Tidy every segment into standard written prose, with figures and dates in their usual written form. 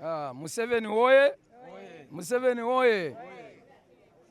Museveni oye! Museveni oye!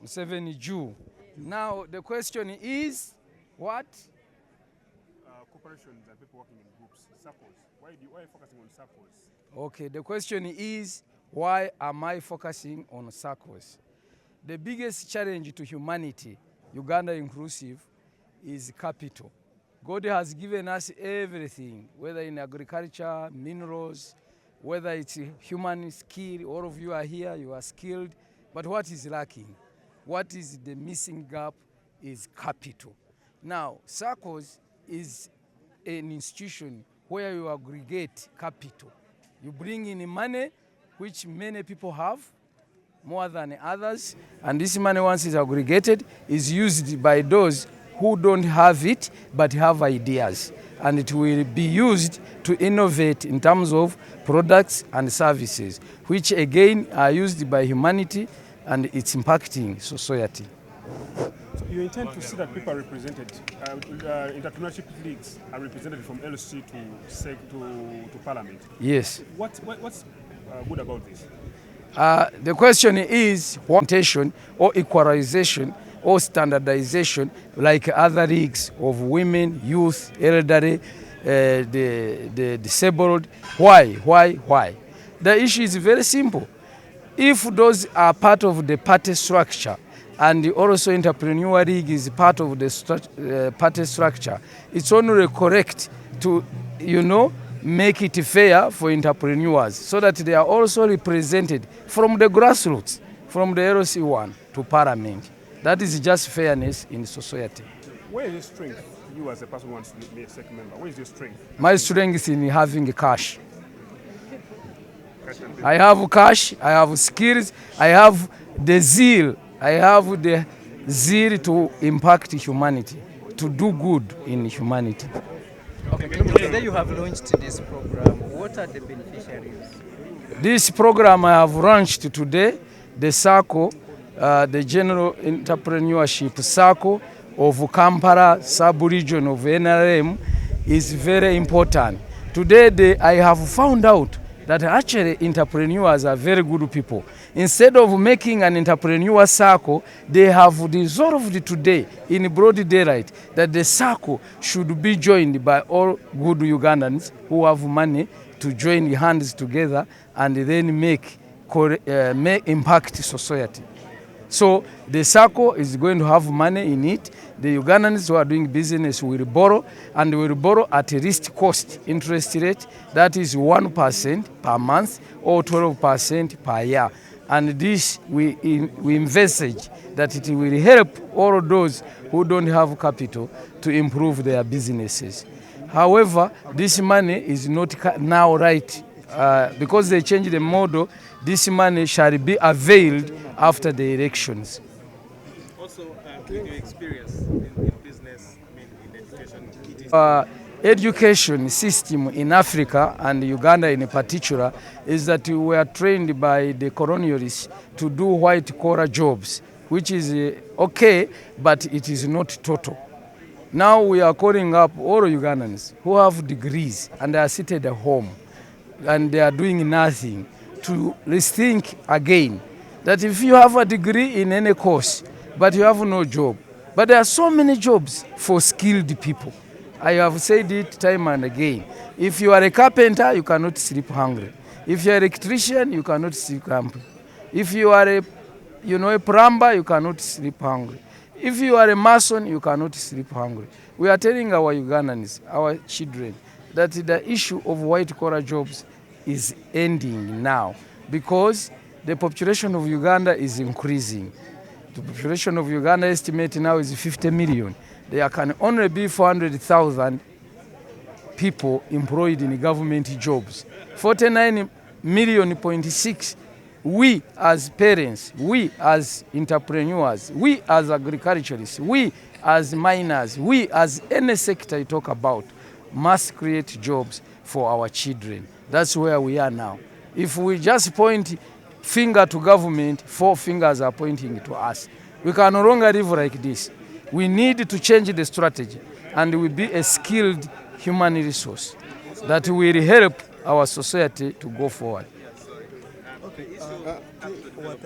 Museveni Jew. Now the question is, what? Corporations and people working in groups, Sacco'S. Why are you focusing on Sacco'S? Okay, the question is, why am I focusing on Sacco'S? The biggest challenge to humanity, Uganda inclusive, is capital. God has given us everything, whether in agriculture, minerals, whether it's human skill. All of you are here, you are skilled. But what is lacking? What is the missing gap is capital. Now, Sacco'S is an institution where you aggregate capital. You bring in money, which many people have, more than others, and this money, once it's aggregated, is used by those who don't have it but have ideas, and it will be used to innovate in terms of products and services, which again are used by humanity, and it's impacting society. So you intend to see that people are represented, entrepreneurship leagues are represented from LC to Cec to Parliament? Yes. What's good about this? The question is orientation or equalization or standardization like other leagues of women, youth, elderly, the disabled. Why? The issue is very simple. If those are part of the party structure and also entrepreneur league is part of the party structure, it's only correct to, make it fair for entrepreneurs so that they are also represented from the grassroots, from the LC1 to Parliament. That is just fairness in society. Where is your strength? You as a person who wants to be a Cec member, where is your strength? My strength is in having cash. I have cash, I have skills, I have the zeal. I have the zeal to impact humanity, to do good in humanity. Okay, today you have launched this program. What are the beneficiaries? This program I have launched today, the Sacco, the General Entrepreneurship Sacco of Kampala sub-region of Nrm, is very important. Today I have found out that actually entrepreneurs are very good people. Instead of making an entrepreneur circle, they have resolved today in broad daylight that the circle should be joined by all good Ugandans who have money to join hands together and then make impact society. So the circle is going to have money in it. The Ugandans who are doing business will borrow, and will borrow at a least cost interest rate, that is 1% per month or 12% per year. And this we envisage that it will help all those who don't have capital to improve their businesses. However, this money is not now right because they changed the model. This money shall be availed after the elections. Also, your experience in business, in education. Education system in Africa and Uganda in particular is that we were trained by the colonialists to do white-collar jobs, which is okay, but it is not total. Now we are calling up all Ugandans who have degrees and are seated at home and they are doing nothing to rethink again that if you have a degree in any course but you have no job, but there are so many jobs for skilled people. I have said it time and again. If you are a carpenter, you cannot sleep hungry. If you are an electrician, you cannot sleep hungry. If you are a plumber, you cannot sleep hungry. If you are a mason, you cannot sleep hungry. We are telling our Ugandans, our children, that the issue of white-collar jobs is ending now because the population of Uganda is increasing. The population of Uganda estimated now is 50 million. There can only be 400,000 people employed in government jobs. 49 million, 0.6. We as parents, we as entrepreneurs, we as agriculturists, we as miners, we as any sector you talk about, must create jobs for our children. That's where we are now. If we just point finger to government, 4 fingers are pointing to us. We can no longer live like this. We need to change the strategy and we be a skilled human resource that will help our society to go forward. Okay. What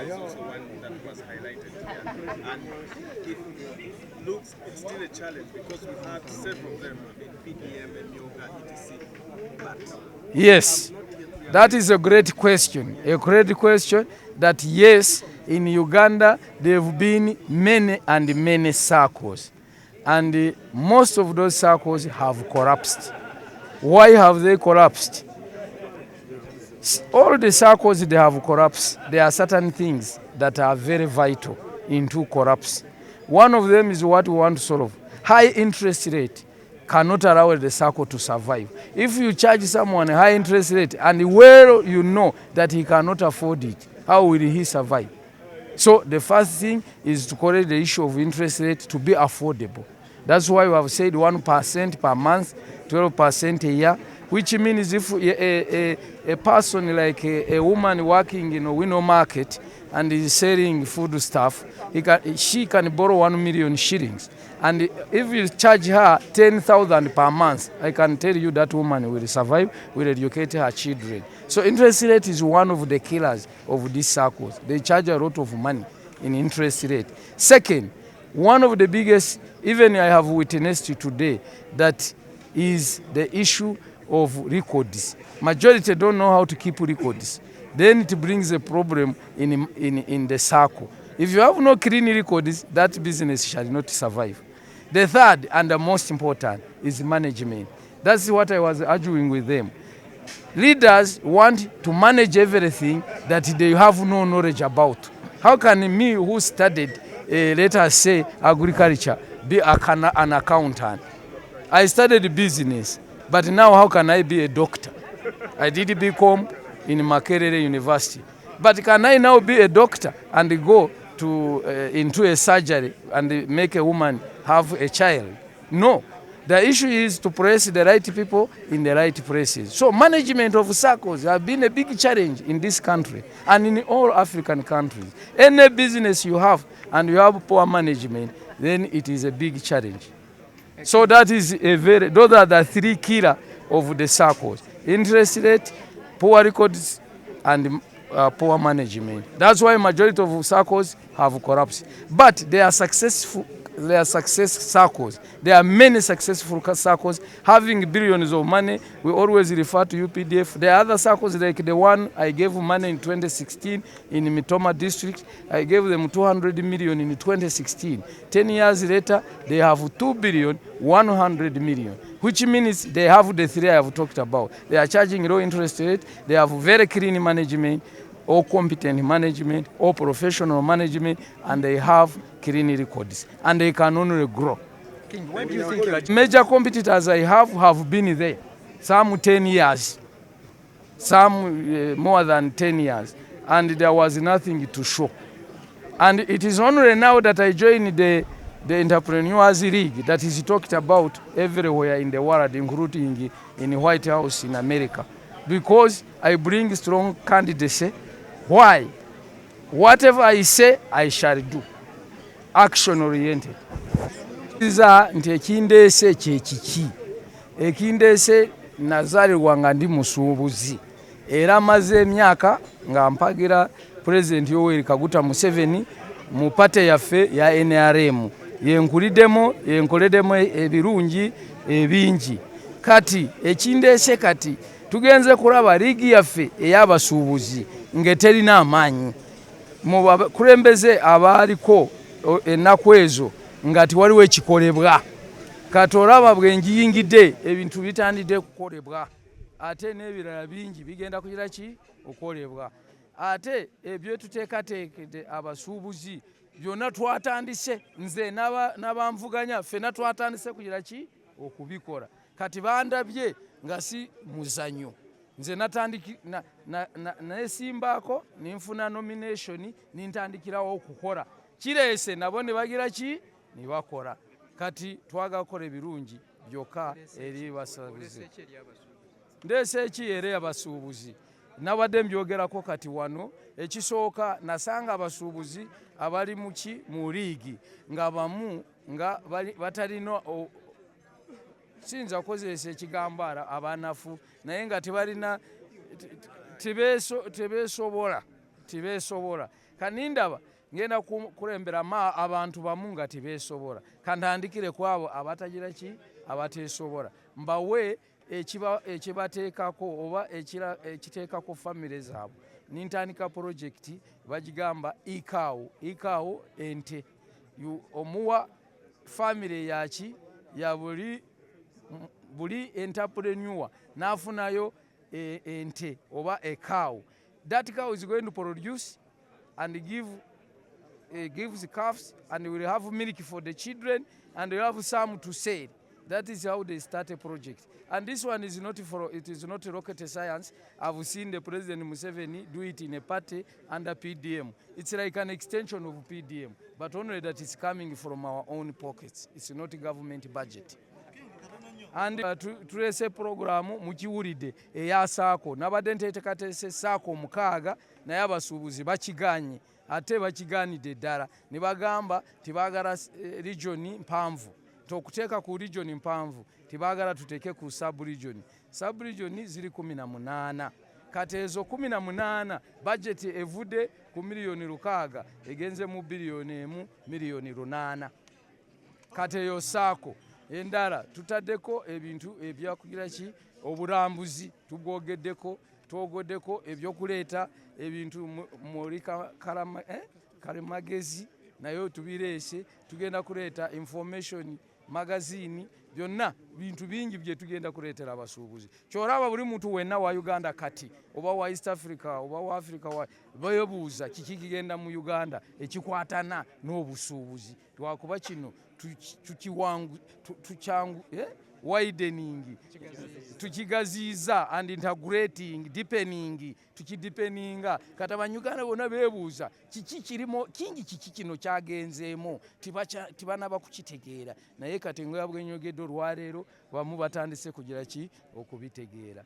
is also one that was highlighted here. And it looks, it's still a challenge because we've had several of them, PDM and yoga, etc. But Yes, that is a great question. A great question that yes, in Uganda there have been many and many circles. And most of those circles have collapsed. Why have they collapsed? All the circles they have collapsed, there are certain things that are very vital into collapse. One of them is what we want to solve. High interest rate cannot allow the circle to survive. If you charge someone a high interest rate and well you know that he cannot afford it, how will he survive? So the first thing is to correct the issue of interest rate to be affordable. That's why we have said 1% per month, 12% a year, which means if a person like a woman working in a window market and is selling food stuff, she can borrow 1 million shillings. And if you charge her 10,000 per month, I can tell you that woman will survive, will educate her children. So interest rate is one of the killers of these circles. They charge a lot of money in interest rate. Second, one of the biggest, even I have witnessed today, that is the issue of records. Majority don't know how to keep records. Then it brings a problem in the circle. If you have no clean records, that business shall not survive. The third and the most important is management. That's what I was arguing with them. Leaders want to manage everything that they have no knowledge about. How can me who studied, let us say, agriculture, be an accountant? I studied business, but now how can I be a doctor? I did become in Makerere University. But can I now be a doctor and go to into a surgery and make a woman have a child? No. The issue is to place the right people in the right places. So management of circles have been a big challenge in this country and in all African countries. Any business you have and you have poor management, then it is a big challenge. So that is those are the three killers of the circles: interest rate, poor records, and poor management. That's why majority of circles have collapsed. But they are successful. They are success circles. There are many successful circles having billions of money. We always refer to UPDF. There are other circles like the one I gave money in 2016 in Mitoma district. I gave them 200 million in 2016. 10 years later, they have 2 billion, 100 million, which means they have the three I have talked about. They are charging low interest rate. They have very clean management, or competent management, or professional management, and they have clean records, and they can only grow. King, what do you think you are... Major competitors I have been there, some 10 years, some more than 10 years, and there was nothing to show. And it is only now that I joined the Entrepreneurs League that is talked about everywhere in the world, including in the White House in America, because I bring strong candidacy. Why? Whatever I say, I shall do. Action oriented. Nti ekindeese kyekiki. Ekindeese nazaalibwa nga ndi musuubuzi. Era maze emyaka nga mpagira President Yoweri Kaguta Museveni mu pate yaffe ya NRM. Yenkoleddemu ebirungi ebingi. Kati ekindeese kati tugenze kulaba liigi yaffe ey'abasuubuzi ng'eterina amaanyi. Mu bakulembeze abaaliko ennaku ezo nga tiwaliwo ekikolebwa. Kati olaba bw'engiyingidde ebintu bitandidde kukolebwa. Ate n'ebirala bingi bigenda kugira ki? Okukolebwa. Ate ebyo tuteekateekede abasuubuzi byonna twatandise, nze n'abanvuganya ffenna twatandise kugira ki? Okubikola. Kati bandabye nga si muzanyo. Nze nesimbaako ninfuna nomination nintandikirawo okukola. Kireese nabo ne bagira ki? Ne bakola. Kati twagala kukola ebirungi byokka eri basuubuzi. Ndeese ki eri abasuubuzi? Nabadde mbyogerako kati wano. Ekisooka nasanga abasuubuzi abali mu liigi nga bamu nga batalina siyinza kukozesa ekigambo abanafu naye nga tebalina tibeesobola kanindaba ngenda kulembera abantu bamu nga tibeesobola kantandikire ku abo abatagira ki abateesobola mbawe ekibateekako oba ekiteekako famire zaabwe nintandika projekiti bagigamba ikaawo ente omuwa famire yaki ya buli entrepreneur n'afunayo ente oba a cow. That cow is going to produce and gives calves, and we will have milk for the children, and we have some to sell. That is how they start a project. And this one is not rocket science. I've seen the President Museveni do it in a party under PDM. It's like an extension of PDM, but only that it's coming from our own pockets. It's not a government budget. And tulese programu mukiwulidde eya Sacco nabadde nteekateese Sacco mukaaga naye abasuubuzi bakiganye ate bakigaanidde ddala ne bagamba tibaagala region mpanvu tokuteeka ku region mpanvu tibaagala tuteeke ku sub-region ziri 18 kati ezo 18 budget evudde ku miliyoni 600 egenze mu biliyoni 1 miliyoni 8 kati eyo Sacco endala tutaddeko ebintu ebyakugira ki obulambuzi tubwogeddeko twogoddeko ebyokuleeta ebintu muri kalimagezi nayo tubireese tugenda kuleeta information magazine byonna bintu bingi bye tugenda kuleetera abasuubuzi kyolaba buli muntu wenna wa Uganda kati oba wa East Africa oba wa Africa bayobuuza kiki kigenda mu Uganda ekikwatana n'obusuubuzi twakuba kino widening tukigaziiza and integrating deepening tukideepeninga kati abanyuganda bonna beebuuza kiki kirimo kingi kiki kino kyagenzeemu tibanaba kukitegeera naye kati ngoya bwenyogedde olwaleero bamu batandise kugira ki okubitegeera